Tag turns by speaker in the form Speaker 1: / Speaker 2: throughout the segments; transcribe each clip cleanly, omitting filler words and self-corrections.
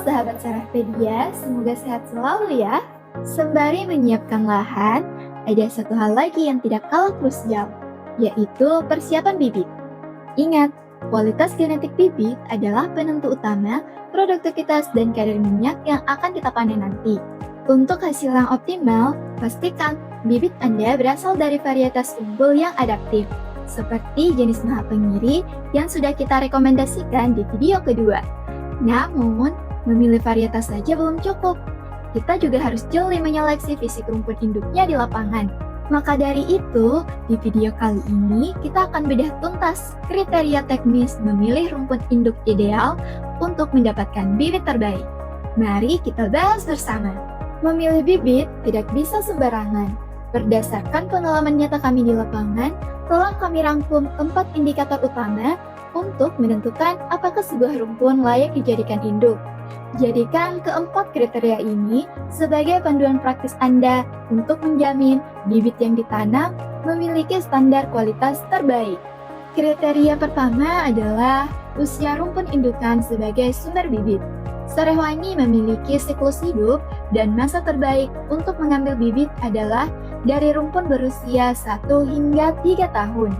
Speaker 1: sahabat Sarahpedia, semoga sehat selalu ya. Sembari menyiapkan lahan, ada satu hal lagi yang tidak kalah krusial, yaitu persiapan bibit. Ingat, kualitas genetik bibit adalah penentu utama produktivitas dan kadar minyak yang akan kita panen nanti. Untuk hasil yang optimal, pastikan bibit Anda berasal dari varietas unggul yang adaptif, seperti jenis maha pengiri yang sudah kita rekomendasikan di video kedua. Namun, memilih varietas saja belum cukup. Kita juga harus jeli menyeleksi fisik rumput induknya di lapangan. Maka dari itu, di video kali ini kita akan bedah tuntas kriteria teknis memilih rumput induk ideal untuk mendapatkan bibit terbaik. Mari kita bahas bersama. Memilih bibit tidak bisa sembarangan. Berdasarkan pengalaman nyata kami di lapangan, telah kami rangkum 4 indikator utama untuk menentukan apakah sebuah rumpun layak dijadikan induk. Jadikan keempat kriteria ini sebagai panduan praktis Anda untuk menjamin bibit yang ditanam memiliki standar kualitas terbaik. Kriteria pertama adalah usia rumpun indukan sebagai sumber bibit. Sarehwangi memiliki siklus hidup dan masa terbaik untuk mengambil bibit adalah dari rumpun berusia 1 hingga 3 tahun.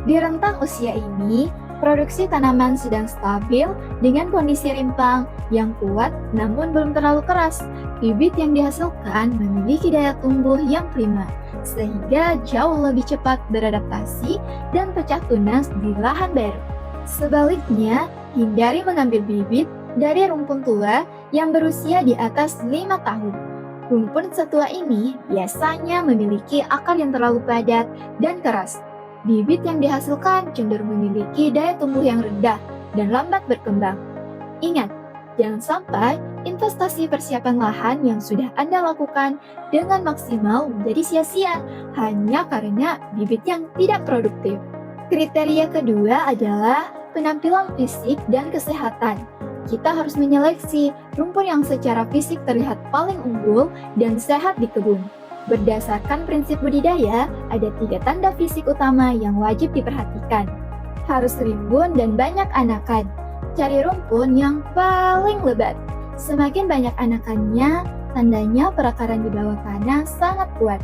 Speaker 1: Di rentang usia ini, produksi tanaman sedang stabil dengan kondisi rimpang yang kuat namun belum terlalu keras. Bibit yang dihasilkan memiliki daya tumbuh yang prima, sehingga jauh lebih cepat beradaptasi dan pecah tunas di lahan baru. Sebaliknya, hindari mengambil bibit dari rumpun tua yang berusia di atas 5 tahun. Rumpun setua ini biasanya memiliki akar yang terlalu padat dan keras. Bibit yang dihasilkan cenderung memiliki daya tumbuh yang rendah dan lambat berkembang. Ingat, jangan sampai investasi persiapan lahan yang sudah Anda lakukan dengan maksimal menjadi sia-sia hanya karena bibit yang tidak produktif. Kriteria kedua adalah penampilan fisik dan kesehatan. Kita harus menyeleksi rumpun yang secara fisik terlihat paling unggul dan sehat di kebun. Berdasarkan prinsip budidaya, ada 3 tanda fisik utama yang wajib diperhatikan. Harus rimbun dan banyak anakan. Cari rumpun yang paling lebat. Semakin banyak anakannya, tandanya perakaran di bawah tanah sangat kuat.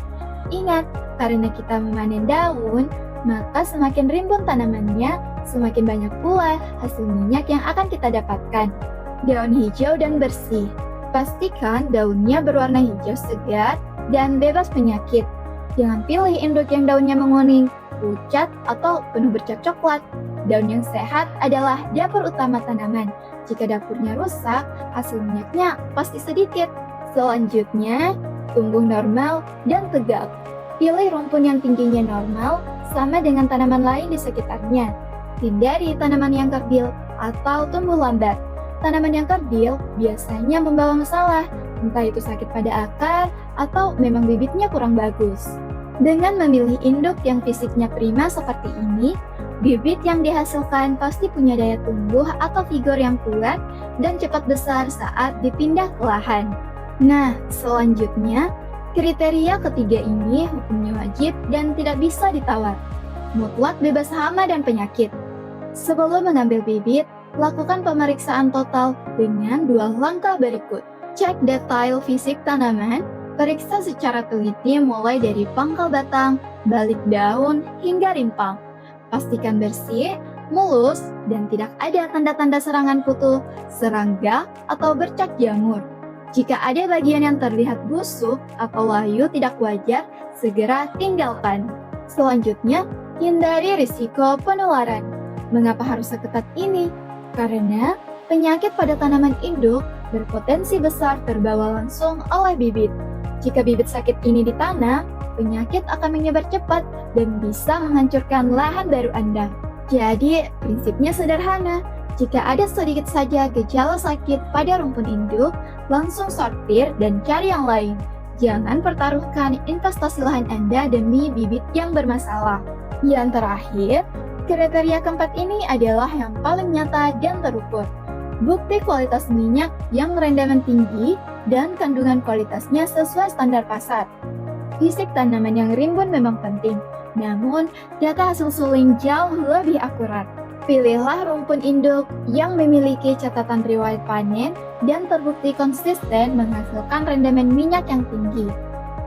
Speaker 1: Ingat, karena kita memanen daun, maka semakin rimbun tanamannya, semakin banyak pula hasil minyak yang akan kita dapatkan. Daun hijau dan bersih. Pastikan daunnya berwarna hijau segar dan bebas penyakit. Jangan pilih induk yang daunnya menguning, pucat, atau penuh bercak coklat. Daun yang sehat adalah dapur utama tanaman. Jika dapurnya rusak, hasil minyaknya pasti sedikit. Selanjutnya, tumbuh normal dan tegak. Pilih rumpun yang tingginya normal sama dengan tanaman lain di sekitarnya. Hindari tanaman yang kerdil atau tumbuh lambat. Tanaman yang kerdil biasanya membawa masalah, entah itu sakit pada akar atau memang bibitnya kurang bagus. Dengan memilih induk yang fisiknya prima seperti ini, bibit yang dihasilkan pasti punya daya tumbuh atau vigor yang kuat dan cepat besar saat dipindah ke lahan. Nah, selanjutnya, kriteria ketiga ini hukumnya wajib dan tidak bisa ditawar. Mutlak bebas hama dan penyakit. Sebelum mengambil bibit, lakukan pemeriksaan total dengan 2 langkah berikut. Cek detail fisik tanaman, periksa secara teliti mulai dari pangkal batang, balik daun, hingga rimpang. Pastikan bersih, mulus, dan tidak ada tanda-tanda serangan kutu, serangga, atau bercak jamur. Jika ada bagian yang terlihat busuk atau layu tidak wajar, segera tinggalkan. Selanjutnya, hindari risiko penularan. Mengapa harus seketat ini? Karena penyakit pada tanaman induk berpotensi besar terbawa langsung oleh bibit. Jika bibit sakit ini ditanam, penyakit akan menyebar cepat dan bisa menghancurkan lahan baru Anda. Jadi, prinsipnya sederhana. Jika ada sedikit saja gejala sakit pada rumpun induk, langsung sortir dan cari yang lain. Jangan pertaruhkan investasi lahan Anda demi bibit yang bermasalah. Yang terakhir, kriteria keempat ini adalah yang paling nyata dan terukur. Bukti kualitas minyak yang rendaman tinggi dan kandungan kualitasnya sesuai standar pasar. Fisik tanaman yang rimbun memang penting, namun data hasil suling jauh lebih akurat. Pilihlah rumpun induk yang memiliki catatan riwayat panen dan terbukti konsisten menghasilkan rendaman minyak yang tinggi.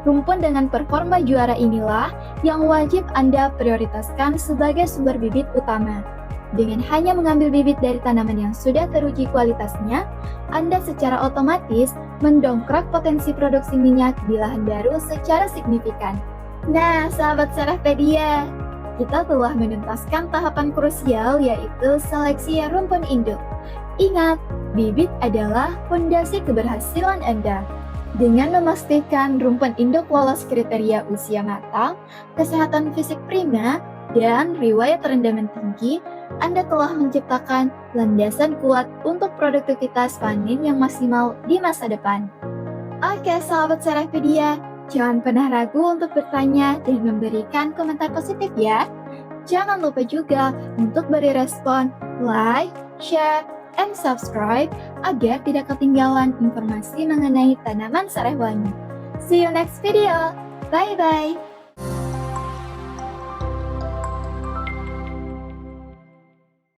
Speaker 1: Rumpun dengan performa juara inilah yang wajib Anda prioritaskan sebagai sumber bibit utama. Dengan hanya mengambil bibit dari tanaman yang sudah teruji kualitasnya, Anda secara otomatis mendongkrak potensi produksi minyak di lahan baru secara signifikan. Nah, sahabat Sarahpedia, kita telah menuntaskan tahapan krusial yaitu seleksi rumpun induk. Ingat, bibit adalah fondasi keberhasilan Anda. Dengan memastikan rumpun induk lolos kriteria usia matang, kesehatan fisik prima, dan riwayat rendaman tinggi, Anda telah menciptakan landasan kuat untuk produktivitas panen yang maksimal di masa depan. Oke, sahabat Sarahpedia, jangan pernah ragu untuk bertanya dan memberikan komentar positif ya. Jangan lupa juga untuk beri respon, like, share, and subscribe agar tidak ketinggalan informasi mengenai tanaman Sarehwangi. See you next video. Bye-bye.